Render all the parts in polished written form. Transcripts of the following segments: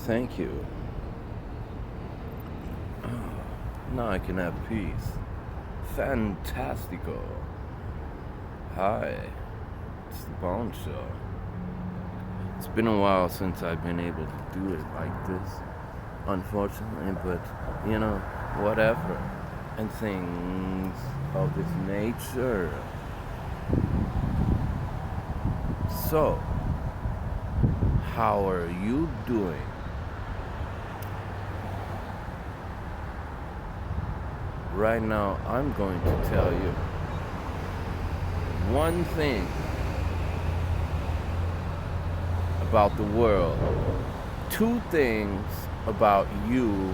Thank you. Now I can have peace. Fantastico. Hi, it's the Bone Show. It's been a while since I've been able to do it like this, unfortunately, but whatever. And things of this nature. So, how are you doing? Right now, I'm going to tell you one thing about the world, two things about you,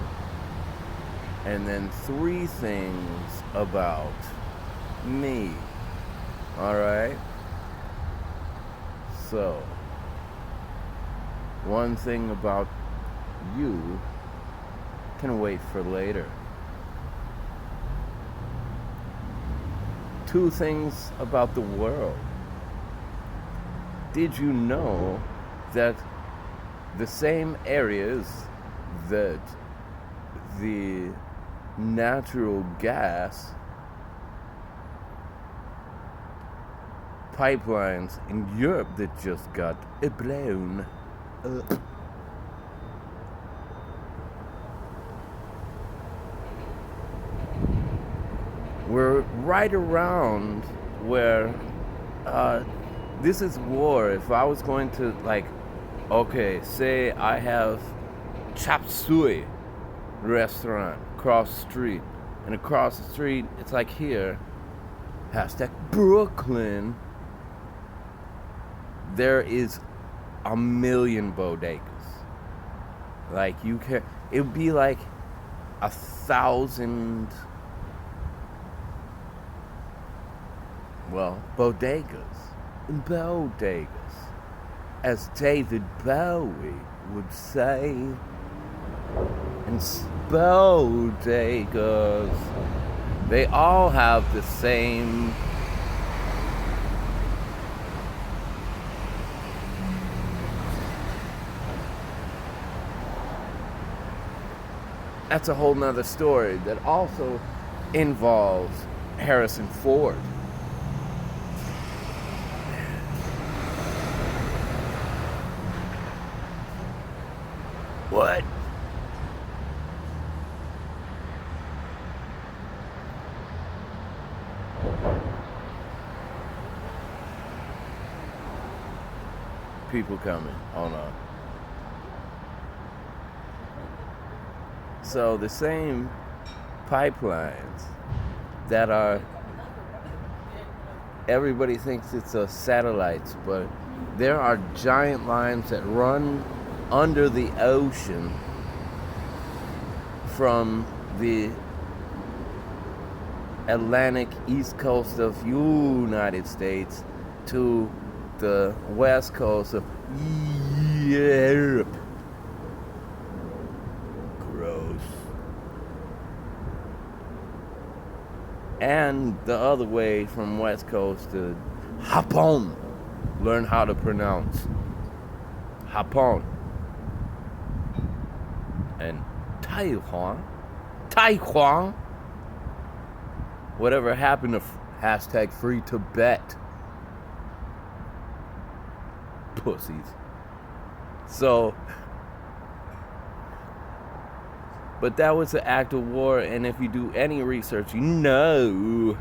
and then three things about me. Alright? So, one thing about you can wait for later. Two things about the world. Did you know that the same areas that the natural gas pipelines in Europe that just got blown up we're right around where this is war. If I was going to, okay, say I have chop suey restaurant across the street, and across the street it's like here, hashtag Brooklyn, there is a million bodegas. It would be like 1,000 bodegas, as David Bowie would say. And bodegas, they all have the same that's a whole nother story that also involves Harrison Ford. What? People coming. Oh no. So the same pipelines that are, everybody thinks it's satellites, but there are giant lines that run under the ocean from the Atlantic east coast of United States to the west coast of Europe. Gross. And the other way from west coast to Japan. Learn how to pronounce Japan. And Taiwan, whatever happened to hashtag free Tibet? Pussies. So, but that was an act of war, and if you do any research, you know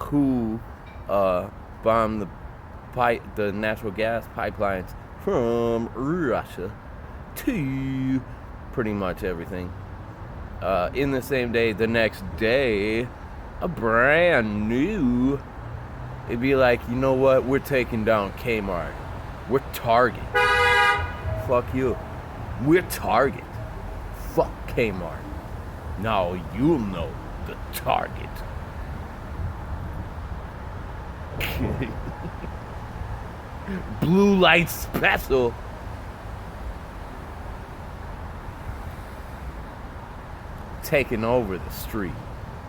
who bombed the natural gas pipelines from Russia to pretty much everything. In the same day, the next day, a brand new, it'd be like, you know what, we're taking down Kmarrt. We're Target. Fuck you. We're Target. Fuck Kmarrt. Now you'll know the Target. Blue light special. Taking over the street.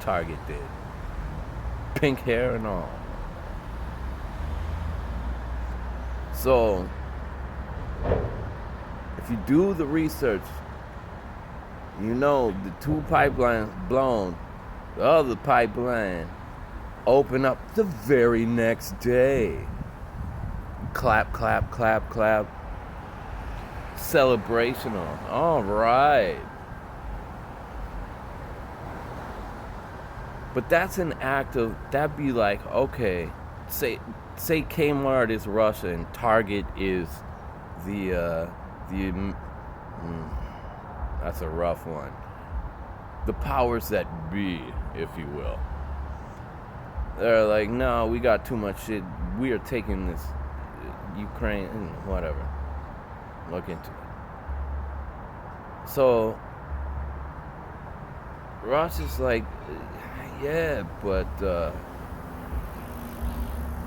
Target did. Pink hair and all. So, if If you do the research, you know the 2 pipelines blown, the other pipeline open up the very next day. Clap, clap, clap, clap. Celebrational. All right. But that's an act of, that'd be like, okay, say Kmart is Russia and Target is that's a rough one. The powers that be, if you will. They're like, no, we got too much shit. We are taking this Ukraine, whatever. Look into it. So Russia's like, yeah, but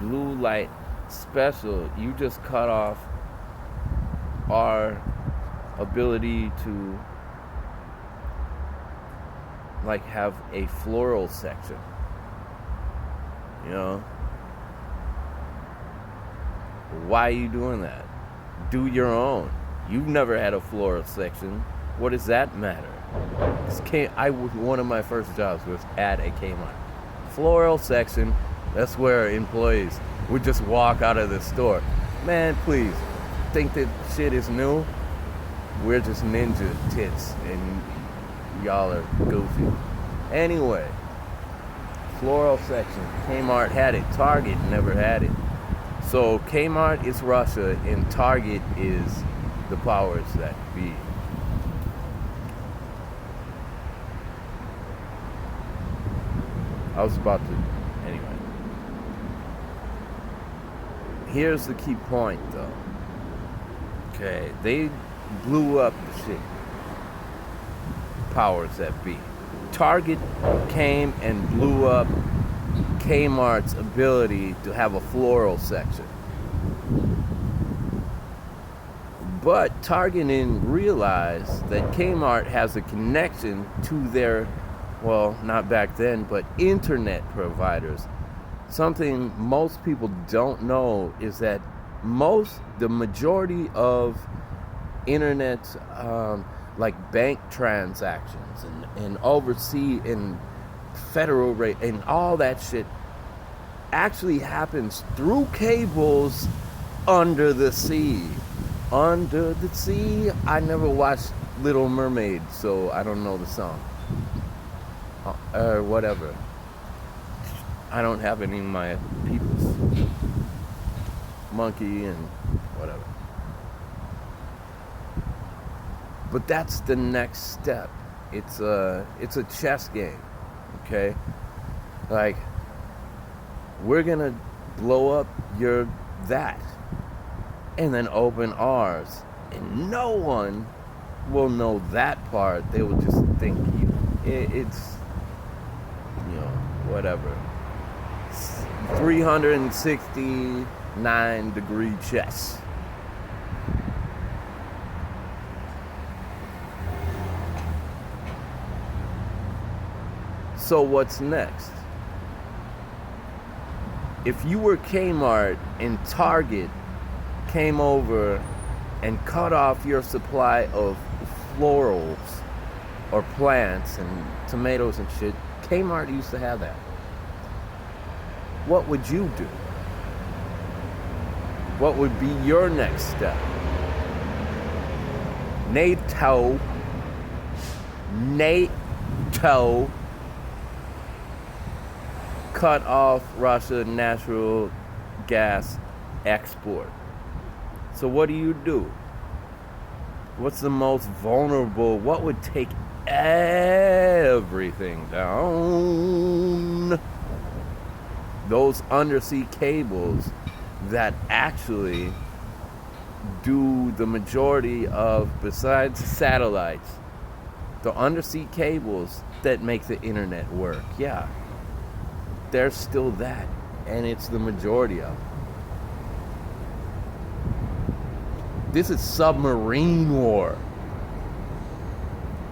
blue light special, you just cut off our ability to like have a floral section, you know? Why are you doing that? Do your own. You've never had a floral section. What does that matter? One of my first jobs was at a Kmart. Floral section, that's where employees would just walk out of the store. Man, please, think that shit is new? We're just ninja tits and y'all are goofy. Anyway, floral section. Kmart had it. Target never had it. So Kmart is Russia and Target is the powers that be. I was about to, anyway. Here's the key point though. Okay, they blew up the shit. Powers that be. Target came and blew up Kmart's ability to have a floral section. But Target didn't realize that Kmart has a connection to their, well, not back then, but internet providers. Something most people don't know is that the majority of internet, like bank transactions and overseas and federal rate and all that shit actually happens through cables under the sea. Under the sea. I never watched Little Mermaid, so I don't know the song. Or whatever. I don't have any of my peoples. Monkey and whatever. But that's the next step. It's a chess game, okay? Like, we're gonna blow up that, and then open ours, and no one will know that part. They will just think it's, you know, whatever. 369-degree chess. So what's next? If you were Kmart and Target came over and cut off your supply of florals or plants and tomatoes and shit, Kmart used to have that. What would you do? What would be your next step? NATO cut off Russia natural gas export. So what do? What's the most vulnerable? What would take everything down? Those undersea cables that actually do the majority of, besides satellites, the undersea cables that make the internet work. Yeah. There's still that, and it's the majority of it. This is submarine war.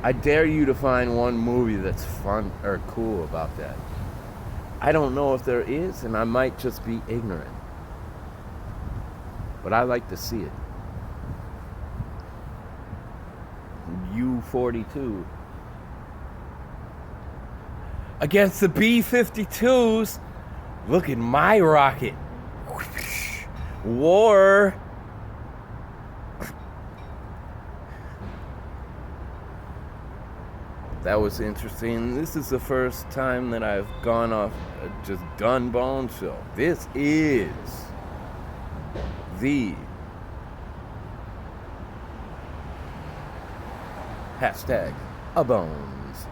I dare you to find one movie that's fun or cool about that. I don't know if there is, and I might just be ignorant. But I like to see it. U-42 against the B-52s. Look at my rocket. War. That was interesting. This is the first time that I've gone off just done Bone Show. This is the hashtag A Bones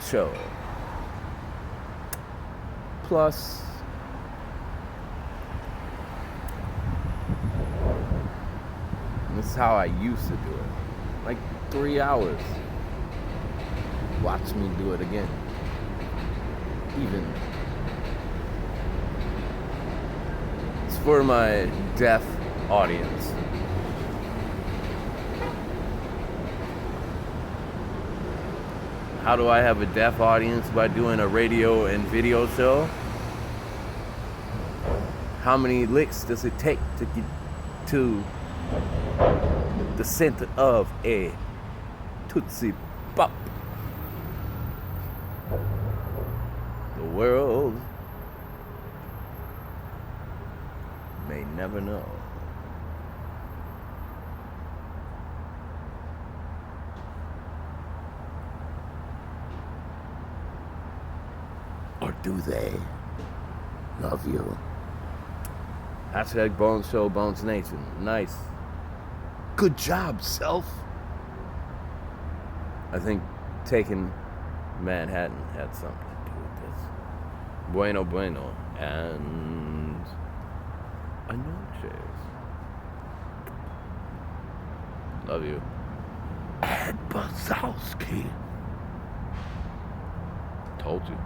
Show. Plus, this is how I used to do it. Like 3 hours. Watch me do it again. Even. It's for my deaf audience. How do I have a deaf audience? By doing a radio and video show? How many licks does it take to get to the center of a Tootsie Pop? The world may never know. Or do they love you? Hashtag Bones Show, Bones Nation. Nice. Good job, self. I think taking Manhattan had something to do with this. Bueno, bueno. And a noches. Love you. Ed Bazowski. Told you.